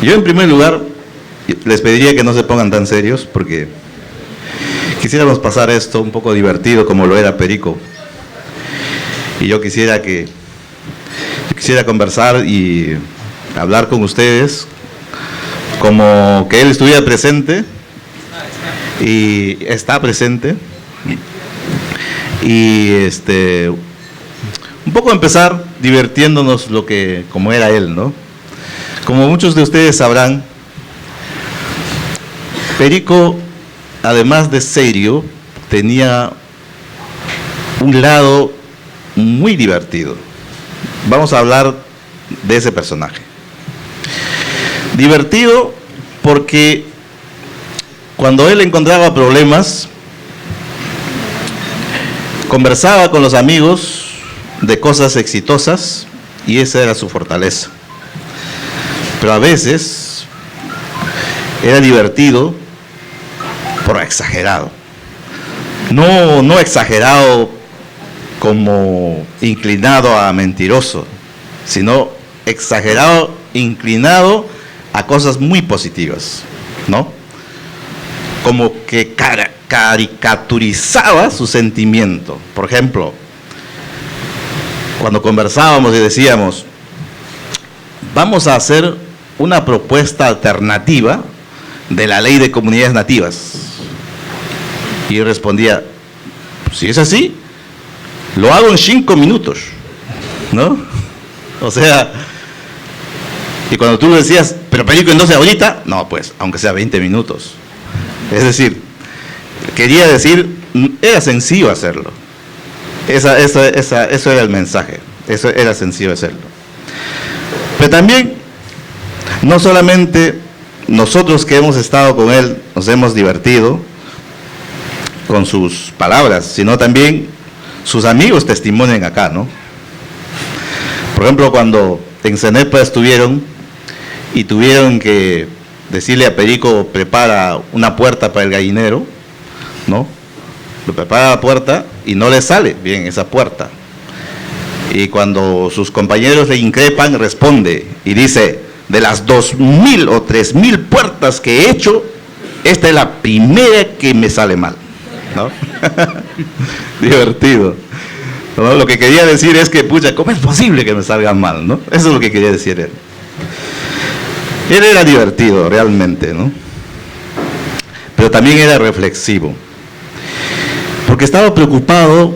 Yo en primer lugar les pediría que no se pongan tan serios porque quisiéramos pasar esto un poco divertido como lo era Perico. Y yo quisiera conversar y hablar con ustedes como que él estuviera presente y está presente y un poco empezar divirtiéndonos como era él, ¿no? Como muchos de ustedes sabrán, Perico, además de serio, tenía un lado muy divertido. Vamos a hablar de ese personaje. Divertido porque cuando él encontraba problemas, conversaba con los amigos de cosas exitosas y esa era su fortaleza. Pero a veces era divertido por exagerado. No exagerado como inclinado a mentiroso, sino exagerado, inclinado a cosas muy positivas, ¿no? Como que caricaturizaba su sentimiento. Por ejemplo, cuando conversábamos y decíamos, vamos a hacer una propuesta alternativa de la ley de comunidades nativas. Y él respondía, si es así, lo hago en 5 minutos, ¿no? O sea, y cuando tú decías, pero Perico, entonces ahorita, no, pues, aunque sea 20 minutos. Es decir, quería decir, era sencillo hacerlo. Eso era el mensaje, eso era sencillo hacerlo. Pero también, no solamente nosotros que hemos estado con él, nos hemos divertido con sus palabras, sino también sus amigos testimonian acá, ¿no? Por ejemplo, cuando en Cenepa estuvieron y tuvieron que decirle a Perico, prepara una puerta para el gallinero, ¿no? Lo prepara la puerta y no le sale bien esa puerta. Y cuando sus compañeros le increpan, responde y dice, de las 2.000 o 3.000 puertas que he hecho, esta es la primera que me sale mal, ¿no? Divertido, ¿no? Lo que quería decir es que, pucha, ¿cómo es posible que me salga mal, no? Eso es lo que quería decir él. Él era divertido, realmente, ¿no? Pero también era reflexivo, porque estaba preocupado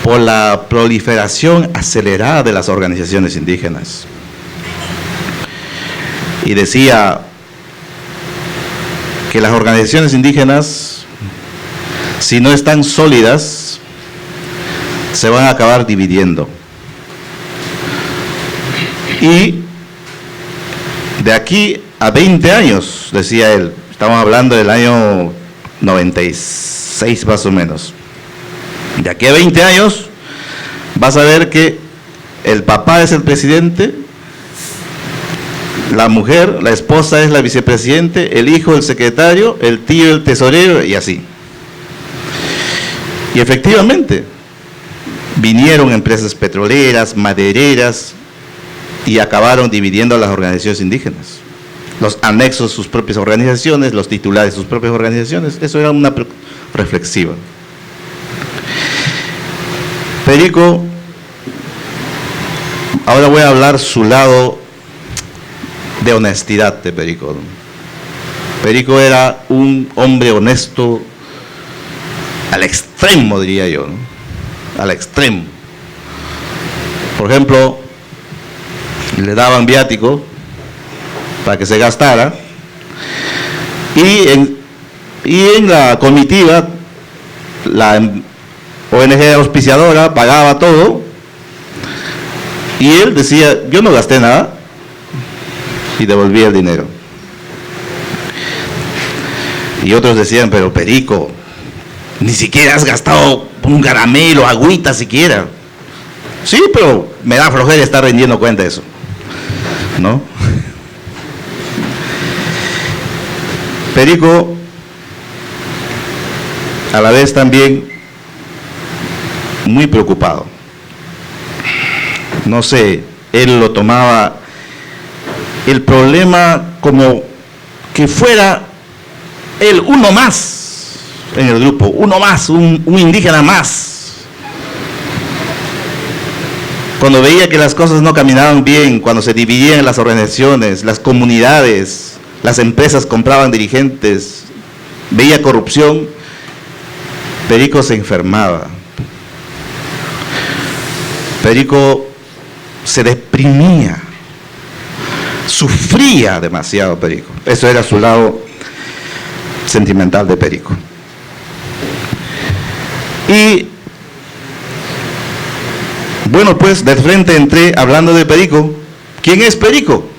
por la proliferación acelerada de las organizaciones indígenas. Y decía que las organizaciones indígenas, si no están sólidas, se van a acabar dividiendo. Y de aquí a 20 años, decía él, estamos hablando del año 96 más o menos, de aquí a 20 años vas a ver que el papá es el presidente, la mujer, la esposa es la vicepresidente, el hijo el secretario, el tío el tesorero y así. Y efectivamente, vinieron empresas petroleras, madereras y acabaron dividiendo a las organizaciones indígenas. Los anexos sus propias organizaciones, los titulares sus propias organizaciones, eso era una reflexiva. Perico, ahora voy a hablar su lado de honestidad de Perico. Perico era un hombre honesto al extremo, diría yo, ¿no? Al extremo. Por ejemplo, le daban viático para que se gastara y en la comitiva la ONG auspiciadora pagaba todo y él decía, yo no gasté nada, y devolvía el dinero. Y otros decían, pero Perico, ni siquiera has gastado un caramelo, agüita siquiera. Sí, pero me da flojera estar rendiendo cuenta de eso, ¿no? Perico, a la vez también muy preocupado. No sé, él lo tomaba el problema como que fuera él uno más en el grupo, uno más, un indígena más. Cuando veía que las cosas no caminaban bien, cuando se dividían las organizaciones, las comunidades, las empresas compraban dirigentes, veía corrupción, Perico se enfermaba. Perico se deprimía, sufría demasiado Perico. Eso era su lado sentimental de Perico. Y bueno, pues de frente entré hablando de Perico. ¿Quién es Perico?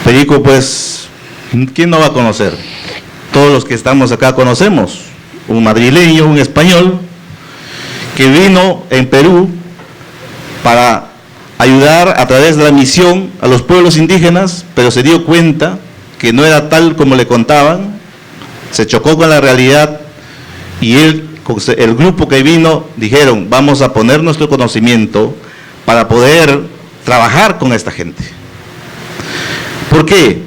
Perico, pues, ¿quién no va a conocer? Todos los que estamos acá conocemos. Un madrileño, un español, que vino en Perú para ayudar a través de la misión a los pueblos indígenas, pero se dio cuenta que no era tal como le contaban, se chocó con la realidad y él, el grupo que vino, dijeron, vamos a poner nuestro conocimiento para poder trabajar con esta gente. ¿Por qué?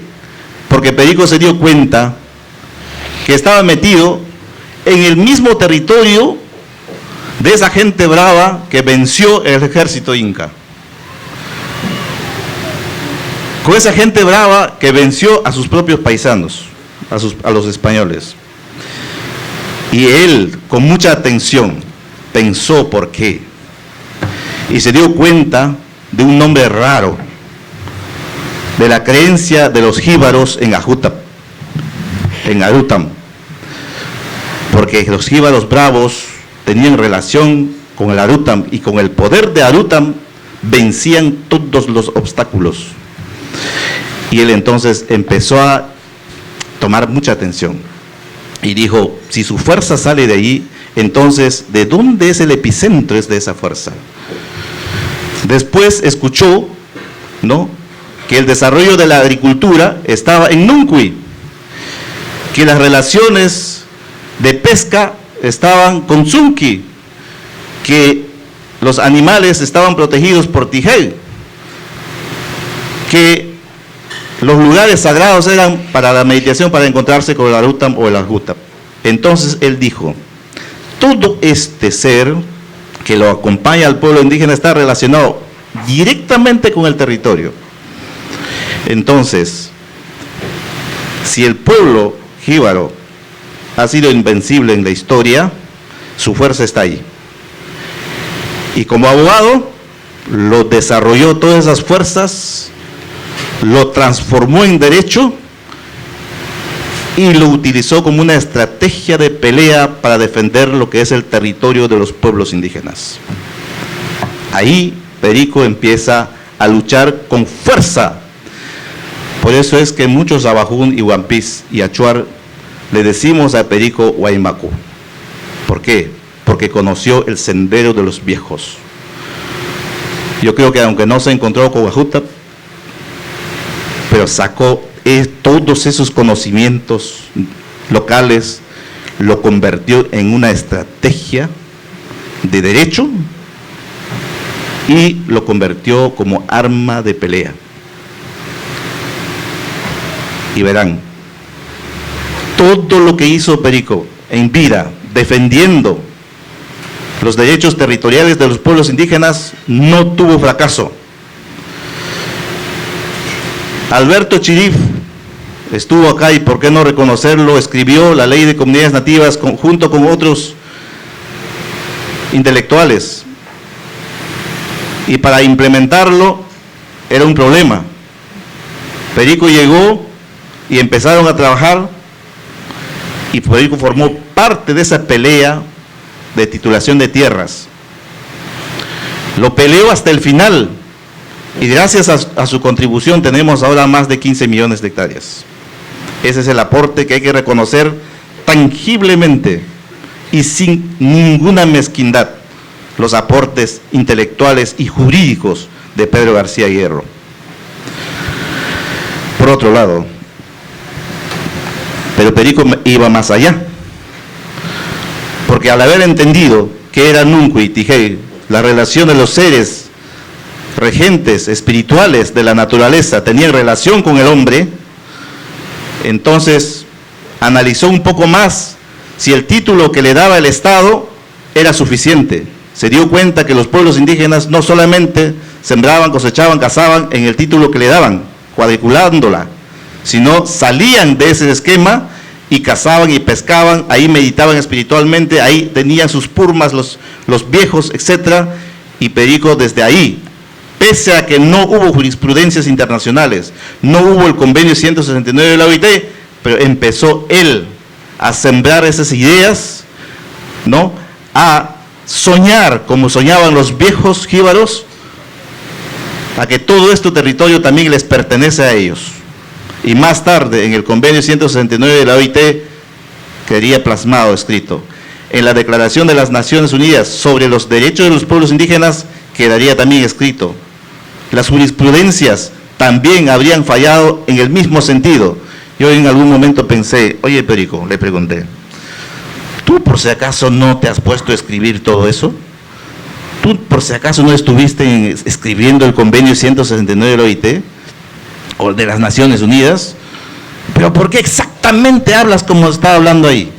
Porque Perico se dio cuenta que estaba metido en el mismo territorio de esa gente brava que venció el ejército inca. Con esa gente brava que venció a sus propios paisanos, a los españoles. Y él, con mucha atención, pensó por qué. Y se dio cuenta de un nombre raro, de la creencia de los jíbaros en Ajuta, en Arutam. Porque los jíbaros bravos tenían relación con el Arutam y con el poder de Arutam vencían todos los obstáculos. Y él entonces empezó a tomar mucha atención. Y dijo, si su fuerza sale de ahí, entonces, ¿de dónde es el epicentro de esa fuerza? Después escuchó, ¿no?, que el desarrollo de la agricultura estaba en Nuncuy, que las relaciones de pesca estaban con Zunqui, que los animales estaban protegidos por Tijel, que los lugares sagrados eran para la meditación, para encontrarse con el Arutam o el Ajuta. Entonces él dijo, todo este ser que lo acompaña al pueblo indígena está relacionado directamente con el territorio. Entonces, si el pueblo jíbaro ha sido invencible en la historia, su fuerza está ahí. Y como abogado, lo desarrolló todas esas fuerzas, lo transformó en derecho y lo utilizó como una estrategia de pelea para defender lo que es el territorio de los pueblos indígenas. Ahí Perico empieza a luchar con fuerza. Por eso es que muchos Abajún y Huampis y Achuar le decimos a Perico Huaymacu. ¿Por qué? Porque conoció el sendero de los viejos. Yo creo que aunque no se encontró con Ajuta, pero sacó todos esos conocimientos locales, lo convirtió en una estrategia de derecho y lo convirtió como arma de pelea. Y verán, todo lo que hizo Perico en vida, defendiendo los derechos territoriales de los pueblos indígenas, no tuvo fracaso. Alberto Chirif estuvo acá y por qué no reconocerlo, escribió la ley de comunidades nativas junto con otros intelectuales. Y para implementarlo era un problema. Perico llegó y empezaron a trabajar y Perico formó parte de esa pelea de titulación de tierras. Lo peleó hasta el final y gracias a su contribución tenemos ahora más de 15 millones de hectáreas. Ese es el aporte que hay que reconocer tangiblemente y sin ninguna mezquindad, los aportes intelectuales y jurídicos de Pedro García Hierro. Por otro lado, pero Perico iba más allá, porque al haber entendido que era Nuncuy y Tijel, la relación de los seres regentes espirituales de la naturaleza tenían relación con el hombre, entonces analizó un poco más si el título que le daba el Estado era suficiente. Se dio cuenta que los pueblos indígenas no solamente sembraban, cosechaban, cazaban en el título que le daban, cuadriculándola, sino salían de ese esquema y cazaban y pescaban, ahí meditaban espiritualmente, ahí tenían sus purmas, los viejos, etc. Y Perico desde ahí, pese a que no hubo jurisprudencias internacionales, no hubo el convenio 169 de la OIT, pero empezó él a sembrar esas ideas, ¿no?, a soñar como soñaban los viejos jíbaros, a que todo este territorio también les pertenece a ellos. Y más tarde, en el convenio 169 de la OIT, quedaría plasmado, escrito. En la Declaración de las Naciones Unidas sobre los derechos de los pueblos indígenas, quedaría también escrito. Las jurisprudencias también habrían fallado en el mismo sentido. Yo en algún momento pensé, oye Perico, le pregunté, ¿tú por si acaso no te has puesto a escribir todo eso? ¿Tú por si acaso no estuviste escribiendo el convenio 169 de la OIT? ¿O de las Naciones Unidas? ¿Pero por qué exactamente hablas como está hablando ahí?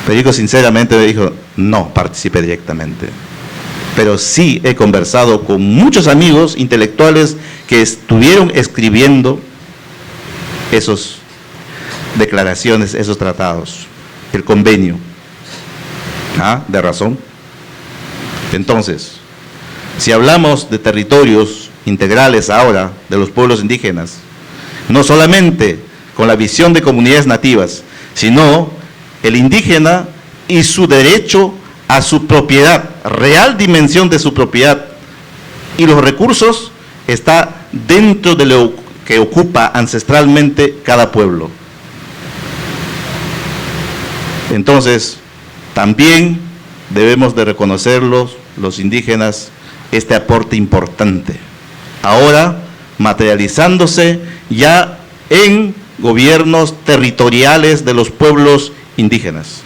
Perico sinceramente me dijo, no participé directamente. Pero sí he conversado con muchos amigos intelectuales que estuvieron escribiendo esas declaraciones, esos tratados, el convenio. De razón. Entonces, si hablamos de territorios integrales ahora de los pueblos indígenas, no solamente con la visión de comunidades nativas, sino el indígena y su derecho a su propiedad, real dimensión de su propiedad, y los recursos está dentro de lo que ocupa ancestralmente cada pueblo. Entonces, también debemos de reconocerlos, los indígenas, este aporte importante. Ahora, materializándose ya en gobiernos territoriales de los pueblos indígenas.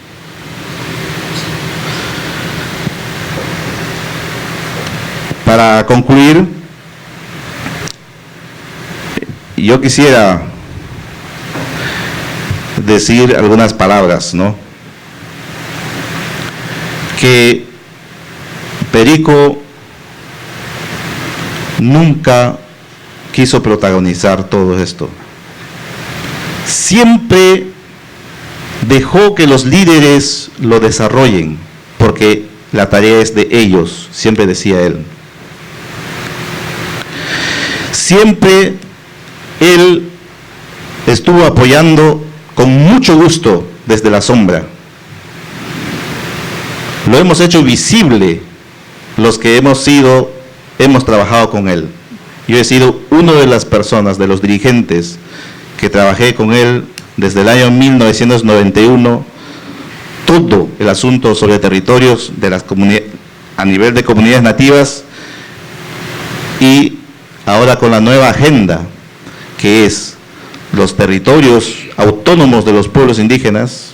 Para concluir, yo quisiera decir algunas palabras, ¿no? Que Perico nunca quiso protagonizar todo esto. Siempre dejó que los líderes lo desarrollen, porque la tarea es de ellos, siempre decía él. Siempre él estuvo apoyando con mucho gusto desde la sombra. Lo hemos hecho visible los que hemos trabajado con él. Yo he sido una de las personas, de los dirigentes que trabajé con él desde el año 1991, todo el asunto sobre territorios de las comunidades, a nivel de comunidades nativas, y ahora con la nueva agenda, que es los territorios autónomos de los pueblos indígenas,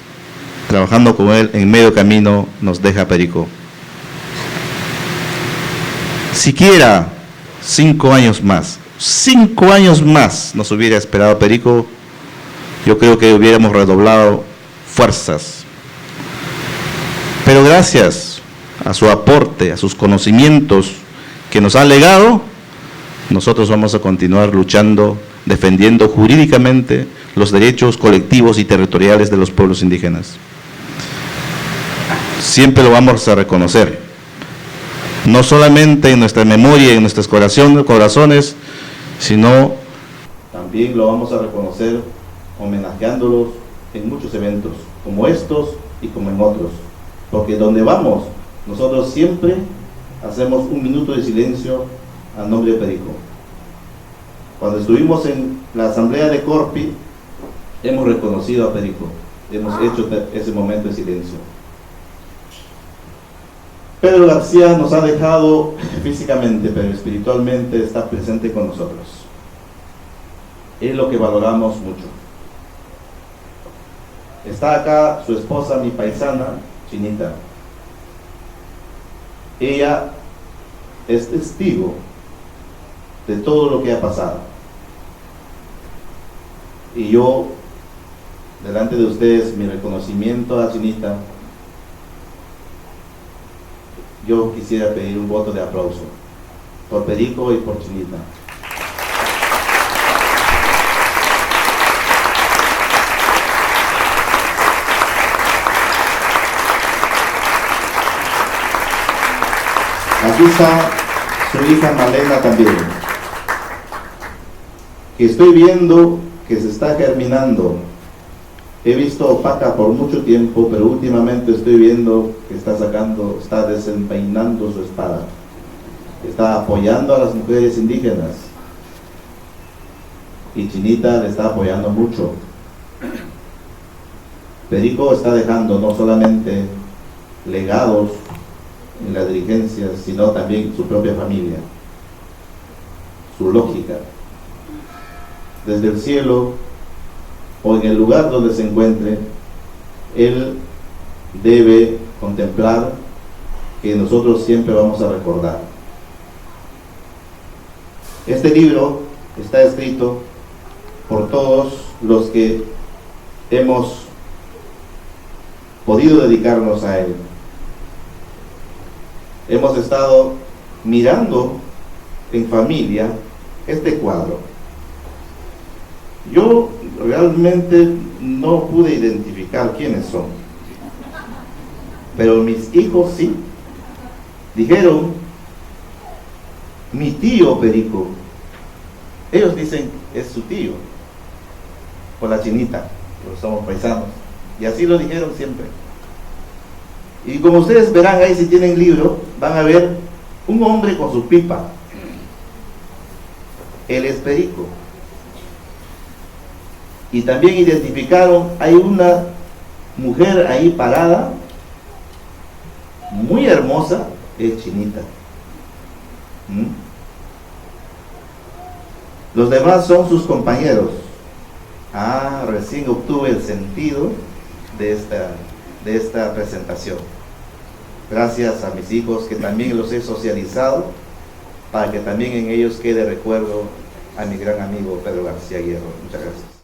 trabajando con él en medio camino nos deja Perico. Siquiera 5 años más, 5 años más nos hubiera esperado Perico, yo creo que hubiéramos redoblado fuerzas. Pero gracias a su aporte, a sus conocimientos que nos ha legado, nosotros vamos a continuar luchando, defendiendo jurídicamente los derechos colectivos y territoriales de los pueblos indígenas. Siempre lo vamos a reconocer, no solamente en nuestra memoria y en nuestros corazones, sino también lo vamos a reconocer homenajeándolos en muchos eventos, como estos y como en otros, porque donde vamos, nosotros siempre hacemos un minuto de silencio a nombre de Perico. Cuando estuvimos en la asamblea de Corpi, hemos reconocido a Perico, hemos hecho ese momento de silencio. Pedro García nos ha dejado físicamente, pero espiritualmente está presente con nosotros. Es lo que valoramos mucho. Está acá su esposa, mi paisana, Chinita. Ella es testigo de todo lo que ha pasado. Y yo, delante de ustedes, mi reconocimiento a Chinita, yo quisiera pedir un voto de aplauso por Perico y por Chinita. Aquí está su hija Malena también, que estoy viendo que se está germinando. He visto opaca por mucho tiempo, pero últimamente estoy viendo que está desempeñando su espada, está apoyando a las mujeres indígenas, y Chinita le está apoyando mucho. Perico está dejando no solamente legados en la dirigencia, sino también su propia familia, su lógica. Desde el cielo o en el lugar donde se encuentre, él debe contemplar que nosotros siempre vamos a recordar. Este libro está escrito por todos los que hemos podido dedicarnos a él. Hemos estado mirando en familia este cuadro. Yo realmente no pude identificar quiénes son, pero mis hijos sí. Dijeron, mi tío Perico. Ellos dicen, es su tío, por la Chinita, porque somos paisanos. Y así lo dijeron siempre. Y como ustedes verán ahí, si tienen libro, van a ver un hombre con su pipa. Él es Perico. Y también identificaron, hay una mujer ahí parada, muy hermosa, es Chinita. Los demás son sus compañeros. Recién obtuve el sentido de esta presentación. Gracias a mis hijos, que también los he socializado, para que también en ellos quede recuerdo a mi gran amigo Pedro García Hierro. Muchas gracias.